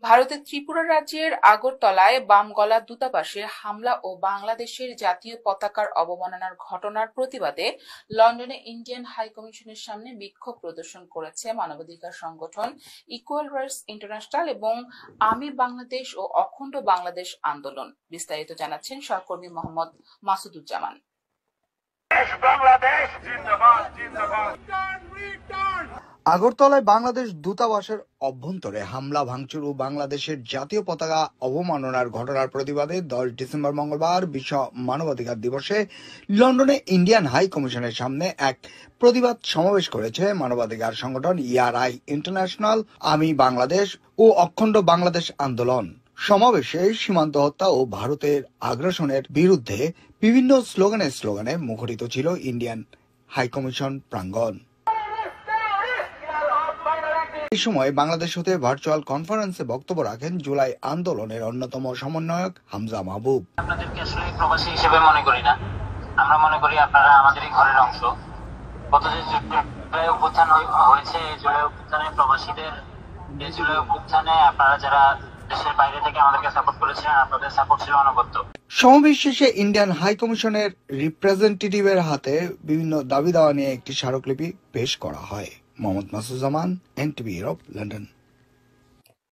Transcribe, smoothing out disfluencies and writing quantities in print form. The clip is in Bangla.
ভারতের ত্রিপুরা রাজ্যের আগরতলায় বামগলা দূতাবাসে হামলা ও বাংলাদেশের জাতীয় পতাকার অবমাননার ঘটনার প্রতিবাদে লন্ডনে ইন্ডিয়ান হাইকমিশনের সামনে বিক্ষোভ প্রদর্শন করেছে মানবাধিকার সংগঠন ইকুয়াল রাইটস ইন্টারন্যাশনাল এবং আমি বাংলাদেশ ও অখণ্ড বাংলাদেশ আন্দোলন। বিস্তারিত জানাচ্ছেন সহকর্মী মোহাম্মদ মাসুদুজ্জামান। আগরতলায় বাংলাদেশ দূতাবাসের অভ্যন্তরে হামলা ভাঙচুর ও বাংলাদেশের জাতীয় পতাকা অবমাননার ঘটনার প্রতিবাদে 10 ডিসেম্বর মঙ্গলবার বিশ্ব মানবাধিকার দিবসে লন্ডনে ইন্ডিয়ান হাই কমিশনের সামনে এক প্রতিবাদ সমাবেশ করেছে মানবাধিকার সংগঠন ইআরআই ইন্টারন্যাশনাল, আমি বাংলাদেশ ও অখণ্ড বাংলাদেশ আন্দোলন। সমাবেশে সীমান্ত হত্যা ও ভারতের আগ্রাসনের বিরুদ্ধে বিভিন্ন স্লোগানে মুখরিত ছিল ইন্ডিয়ান হাইকমিশন প্রাঙ্গণ। এই সময় বাংলাদেশ হতে ভার্চুয়াল কনফারেন্সে বক্তব্য রাখেন জুলাই আন্দোলনের অন্যতম সমন্বয়ক হামজা মাহবুব। আপনাদেরকে আসলে প্রবাসী হিসেবে মনে করি না, আমরা মনে করি আপনারা আমাদেরই ঘরের অংশ। গত যে জুলাই অভ্যুত্থান হয়েছে, এই জুলাই অভ্যুত্থানে প্রবাসীদের, এই জুলাই অভ্যুত্থানে আপনারা যারা দেশের বাইরে থেকে আমাদেরকে সাপোর্ট করেছিলেন, আপনাদের সাপোর্ট ছিল অনবদ্য। সমাবেশ শেষে ইন্ডিয়ান হাই কমিশনের রিপ্রেজেন্টেটিভের হাতে বিভিন্ন দাবি দাওয়া নিয়ে একটি স্মারকলিপি পেশ করা হয়। Mohammad Masuduzzaman, NTV Europe, London.